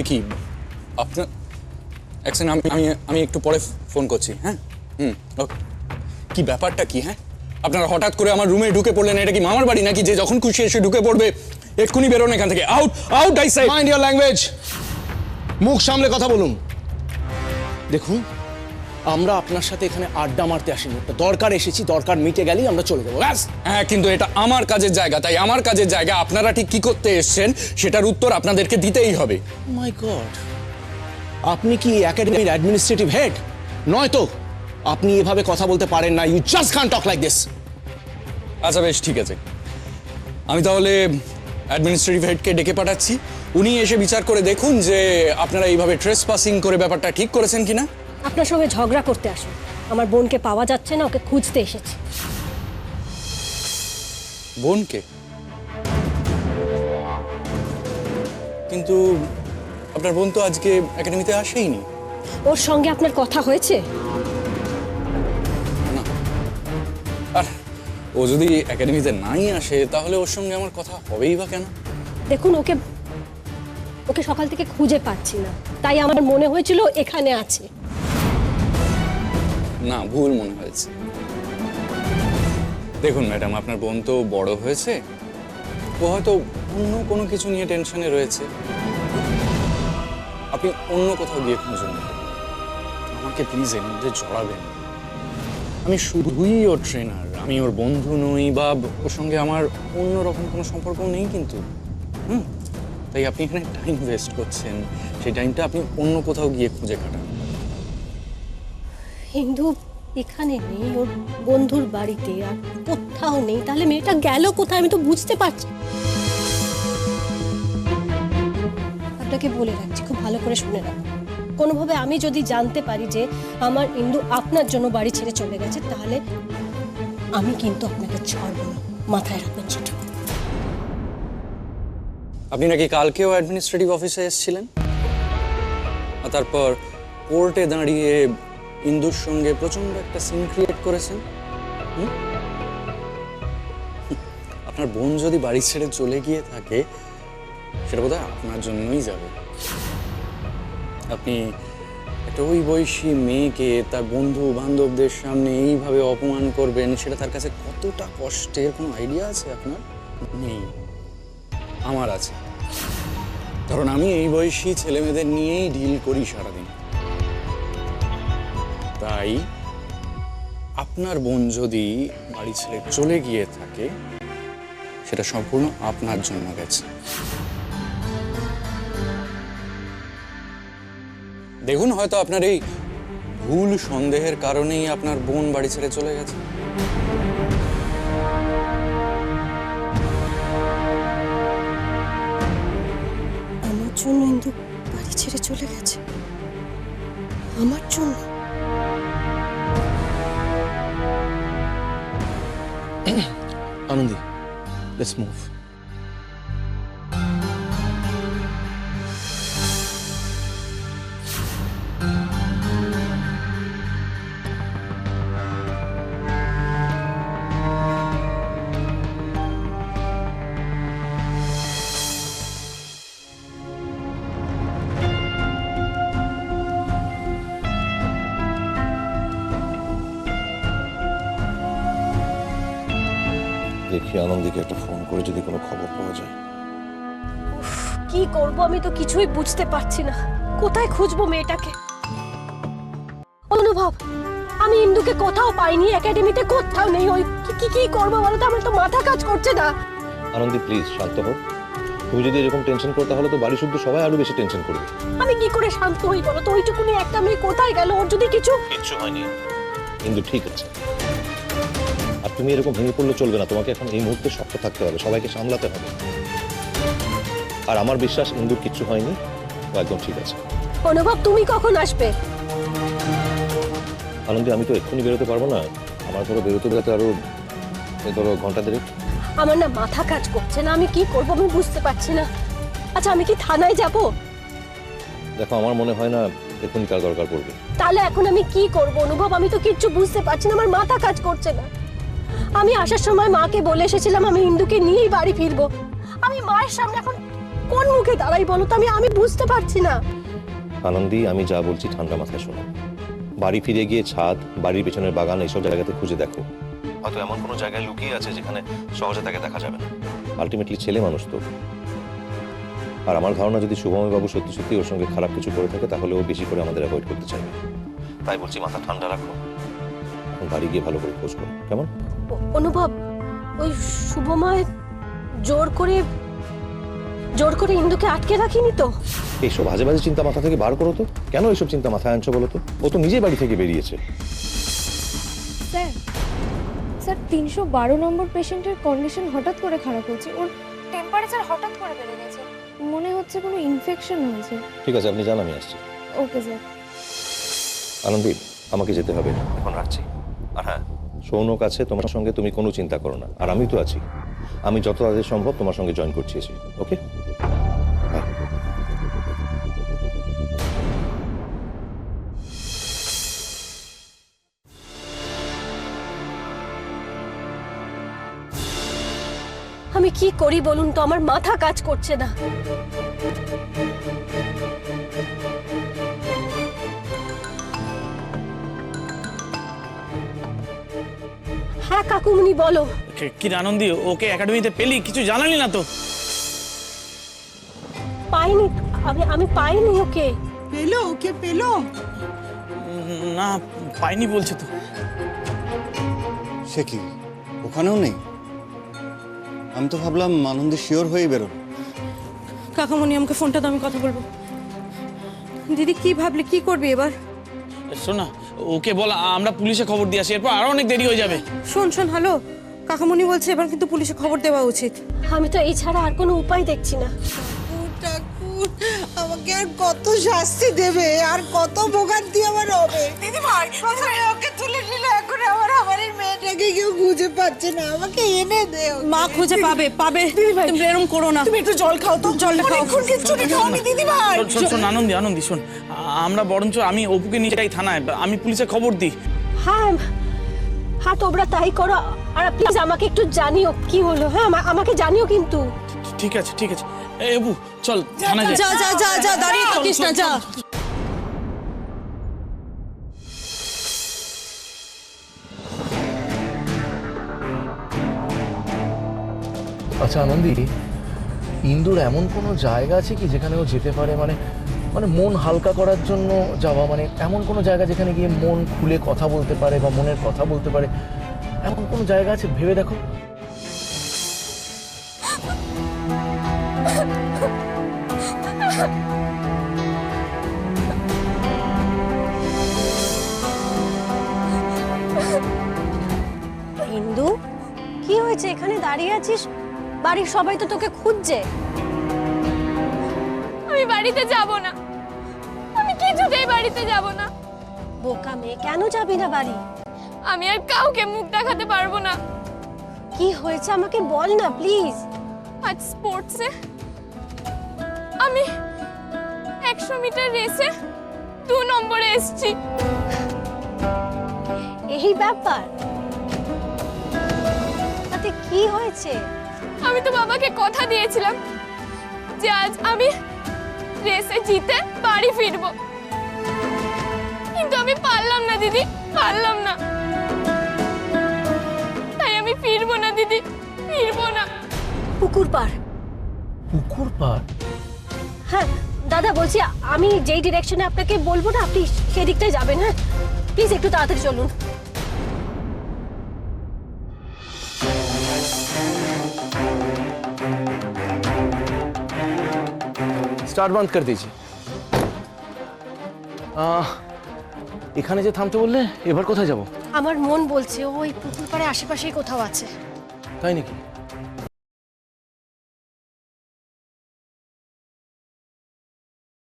কি আপনার এক সেকেন্ড, আমি একটু পরে ফোন করছি। হ্যাঁ ওকে। কি ব্যাপারটা কি? হ্যাঁ, আপনারা হঠাৎ করে আমার রুমে ঢুকে পড়লেন। এটা কি মামার বাড়ি নাকি যে যখন খুশি এসে ঢুকে পড়বে? এক্ষুনি বেরোন এখান থেকে। Out out I say. Mind your language, মুখ সামলে কথা বলুন। দেখুন, আমরা আপনার সাথে এখানে আড্ডা মারতে আসিনি, একটা দরকার এসেছি, দরকার মিটে গেলেই আমরা চলে যাবো ব্যাস। হ্যাঁ, কিন্তু এটা আমার কাজের জায়গা, তাই আমার কাজের জায়গা আপনারা ঠিক কি করতে এসেছেন সেটার উত্তর আপনাদেরকে দিতেই হবে। মাই গড, আপনি কি একাডেমির অ্যাডমিনিস্ট্রেটিভ হেড? নয় তো, আপনি এভাবে কথা বলতে পারেন না। You just can't talk like this. আচ্ছা বেশ, ঠিক আছে, আমি তাহলে অ্যাডমিনিস্ট্রেটিভ হেডকে ডেকে পাঠাচ্ছি। উনি এসে বিচার করে দেখুন যে আপনারা এইভাবে ট্রেসপাসিং করে ব্যাপারটা ঠিক করেছেন কিনা। আপনার সঙ্গে ঝগড়া করতে আসুন। আমার বোনকে পাওয়া যাচ্ছে না, ওকে খুঁজতে এসেছি। বোনকে? কিন্তু আপনার বোন তো আজকে একাডেমিতে আসেইনি। ওর সঙ্গে আপনার কথা হয়েছে? না, আর ও যদি একাডেমিতে নাই আসে তাহলে ওর সঙ্গে আমার কথা হবেই বা কেন? দেখুন, ওকে সকাল থেকে খুঁজে পাচ্ছি না, তাই আমার মনে হয়েছিল এখানে আছে। না, ভুল মনে হয়েছে। দেখুন ম্যাডাম, আপনার বোন তো বড় হয়েছে, ও হয়তো অন্য কোনো কিছু নিয়ে টেনশনে রয়েছে। আপনি অন্য কোথাও গিয়ে খুঁজুন, আমাকে প্লিজ এর মধ্যে জড়াবেন। আমি শুধুই ওর ট্রেনার, আমি ওর বন্ধু নই বা ওর সঙ্গে আমার অন্য রকম কোনো সম্পর্ক নেই। কিন্তু তাই আপনি এখানে টাইম ওয়েস্ট করছেন, সেই টাইমটা আপনি অন্য কোথাও গিয়ে খুঁজে কাটান। হিন্দু এখানে নেই, ওর বন্ধুর বাড়িতে, আর কোথাও নেই। তাহলে মেয়েটা গেল কোথায় আমি তো বুঝতে পারছি। আপনাকে বলে রাখছি, খুব ভালো করে শুনে রাখুন। কোনোভাবে আমি যদি জানতে পারি যে আমার ইন্দু আপনার জন্য বাড়ি ছেড়ে চলে গেছে, তাহলে আমি কিন্তু আপনাকে ছাড়বো না, মাথায় রাখবেন সেটা। আপনি নাকি কালকেও অ্যাডমিনিস্ট্রেটিভ অফিসে এসেছিলেন, আর তারপর কোর্টে দাঁড়িয়ে ইন্দুর সঙ্গে প্রচন্ড একটা সিন ক্রিয়েট করেছেন। আপনার বোন যদি বাড়ি ছেড়ে চলে গিয়ে থাকে, সেটা বোধহয় আপনার জন্যই যাবে। আপনি একটা ওই বয়সী মেয়েকে তার বন্ধু বান্ধবদের সামনে এইভাবে অপমান করবেন, সেটা তার কাছে কতটা কষ্টের কোনো আইডিয়া আছে আপনার? নেই। আমার আছে, কারণ আমি এই বয়সী ছেলেমেয়েদের নিয়েই ডিল করি সারাদিন। তাই আপনার বোন যদি বাড়ি ছেড়ে চলে গিয়ে থাকে, সেটা সম্পূর্ণ আপনার জন্য গেছে। দেখুন, হয়তো আপনার এই ভুল সন্দেহের কারণেই আপনার বোন বাড়ি ছেড়ে চলে গেছে। আমার জন্য ইন্দু বাড়ি ছেড়ে চলে গেছে? আমার জন্য? Anandi, let's move. দেখি আনন্দীকে একটা ফোন করে যদি কোনো খবর পাওয়া যায়। কি করব আমি তো কিছুই বুঝতে পারছি না। কোথায় খুঁজবো মেয়েটাকে? অনুভব, আমি ইন্দুকে কোথাও পাইনি, একাডেমিতে কোথাও নেই। ওই কি করবো বলো তো, আমার তো মাথা কাজ করছে না। আনন্দী প্লিজ শান্ত হও। তুমি যদি এরকম টেনশন করো তাহলে তো বাড়ি শুদ্ধ সবাই আরো বেশি টেনশন করবে। আমি কি করে শান্ত হই বলো তো? ওইটুকুনি একটা মেয়ে কোথায় গেল? ওর যদি কিচ্ছু হয়নি কিন্তু ঠিক আছে। আর তুমি এরকম ভেঙে পড়লে চলবে না, তোমাকে এখন এই মুহূর্তে শক্ত থাকতে হবে, সবাইকে সামলাতে হবে। আর আমার বিশ্বাস ইন্দুর কিচ্ছু হয়নি, ও একদম ঠিক আছে। অনুভব, তুমি কখন আসবে? আনন্দী, আমি তো এক্ষুনি বেরোতে পারবো না, আমার ধরো বেরোতে আরো ধরো ঘন্টা দেড়েক। আমার না মাথা কাজ করছে না, আমি কি করব আমি বুঝতে পারছি না। আচ্ছা, আমি কি থানায় যাব? দেখো, আমার মনে হয় না এক্ষুনি কার দরকার পড়বে। তাহলে এখন আমি কি করব অনুভব? আমি তো কিচ্ছু বুঝতে পারছি না, আমার মাথা কাজ করছে না। আমি আসার সময় মাকে বলে এসেছিলাম আমি ইন্দুকে নিয়েই বাড়ি ফিরবো। আমি মায়ের সামনে এখন কোন মুখে দাঁড়াই বলো তো, আমি বুঝতে পারছি না। আনন্দি, আমি যা বলছি ঠান্ডা মাথায় শোনো। বাড়ি ফিরে গিয়ে ছাদ, বাড়ির পেছনের বাগান, এইসব জায়গাতে খুঁজে দেখো। হয়তো এমন কোনো জায়গায় লুকিয়ে আছে যেখানে সহজে তাকে দেখা যাবে না। আলটিমেটলি ছেলে মানুষ তো। আর আমার ধারণা, যদি শুভময় বাবু সত্যি সত্যি ওর সঙ্গে খারাপ কিছু করে থাকে, তাহলে ও বেশি করে আমাদের অ্যাভয়েড করতে চাইবে। তাই বলছি, মাথা ঠান্ডা রাখো, এখন বাড়ি গিয়ে ভালো করে খোঁজ করো, কেমন? অনুভব, ওই শুভময় জোর করে ইন্দুকে আটকে রাখিনি তো? এইসব বাজে বাজে চিন্তা মাথা থেকে বার করো তো। কেন এইসব চিন্তা মাথায় আনছো বলো তো? ও তো নিজেই বাড়ি থেকে বেরিয়েছে। স্যার 312 নম্বর পেশেন্টের কন্ডিশন হঠাৎ করে খারাপ হচ্ছে, ওর টেম্পারেচার হঠাৎ করে বেড়ে গেছে, মনে হচ্ছে কোনো ইনফেকশন হয়েছে। ঠিক আছে, আপনি জান, আমি আসছি। Okay sir. আনন্দী, আমাকে যেতে হবে, এখন রাখছি। আর হ্যাঁ, সৌনক আছে তোমার সঙ্গে, তুমি কোনো চিন্তা করো না। আর আমি তো আছি, আমি যত তাড়াতাড়ি সম্ভব তোমার সঙ্গে জয়েন করছি এসে। ওকে, বাই। আমি কি করি বলুন তো, আমার মাথা কাজ করছে না। হ্যাঁ কাকুমনি বলো। কি আনন্দি, ওকে একাডেমিতে পেলি? কিছু জানালি না তো? পাইনি, আমি পাইনি ওকে। পেলো? ওকে পেলো? না, পাইনি বলছে তো। সে কি, ওখানেও নেই? আমি তো ভাবলাম আনন্দে শিওর হয়েই বেরোলো। কাকামণি আমাকে ফোনটা দাও, আমি কথা বলবো। দিদি কি ভাবলে, কি করবি এবার? শোন না, ওকে বল আমরা পুলিশে খবর দিয়ে আসি, এরপর আরো অনেক দেরি হয়ে যাবে। শোন হ্যালো, কাকামণি বলছে এবার কিন্তু পুলিশে খবর দেওয়া উচিত। আমি তো এই ছাড়া আর কোনো উপায় দেখছি না। ঠাকুর, আমাকে আর কত শাস্তি দেবে, আর কত ভোগান্তি আমার হবে? দিদিভাই, ওকে তুলে নিলে এখন আমার এই মেয়েটাকে কেউ খুঁজে পাচ্ছে না, আমাকে এনে দে। মা খুঁজে পাবে। দিদিভাই তুমি এরকম করো না, তুমি একটু জল খাও তো। জলটা খাও। কিচ্ছুটি খাওনি দিদিভাই। শোন আনন্দি, শোন, আমরা বরঞ্চ আমি অপুকে নিয়ে যাই থানায়, আমি পুলিশে খবর দিই। হ্যাঁ তোমরা তাই করো। আর প্লিজ আমাকে একটু জানিও কি হলো। হ্যাঁ আমাকে জানিও কিন্তু। ঠিক আছে। এই অপু, চল থানায় যাই। যা দাঁড়িয়ে থাকিস না, যা। আচ্ছা আনন্দি, ইন্দুর এমন কোনো জায়গা আছে কি যেখানে ও যেতে পারে? মানে মন হালকা করার জন্য যাওয়া, মানে এমন কোনো জায়গা যেখানে গিয়ে মন খুলে কথা বলতে পারে বা মনের কথা বলতে পারে, এমন কোনো জায়গা আছে? ভেবে দেখো। ইন্দু, কি হয়েছে? এখানে দাঁড়িয়ে আছিস, বাড়ির সবাই তো তোকে খুঁজছে। আমি বাড়িতে যাব না, আমি কিছুতেই বাড়িতে যাব না। বোকা মেয়ে, কেন যাবি না বাড়ি? আমি আর কাউকে মুখ দেখাতে পারবো না। কি হয়েছে আমাকে বল না প্লিজ। আজ স্পোর্টসে আমি 100 মিটার রেসে 2 নম্বরে এসেছি। এই ব্যাপার? তাতে কি হয়েছে? আমি তো বাবাকে কথা দিয়েছিলাম যে আজ আমি রেসে জিতে বাড়ি ফিরবো, কিন্তু আমি পারলাম না দিদি, পারলাম না। তাই আমি ফিরবো না দিদি, ফিরবো না। পুকুর পাড়? হ্যাঁ দাদা, বলছি আমি যেই ডিরেকশনে আপনাকে বলবো না, আপনি সেদিকটাই যাবেন। হ্যাঁ প্লিজ একটু তাড়াতাড়ি চলুন। স্টার্ট বন্ধ করে দিয়েছি। এখানে যে থামতে বললে, এবার কোথায় যাব? আমার মন বলছে ওই পুকুর পাড়ে আশেপাশেই কোথাও আছে। তাই নাকি?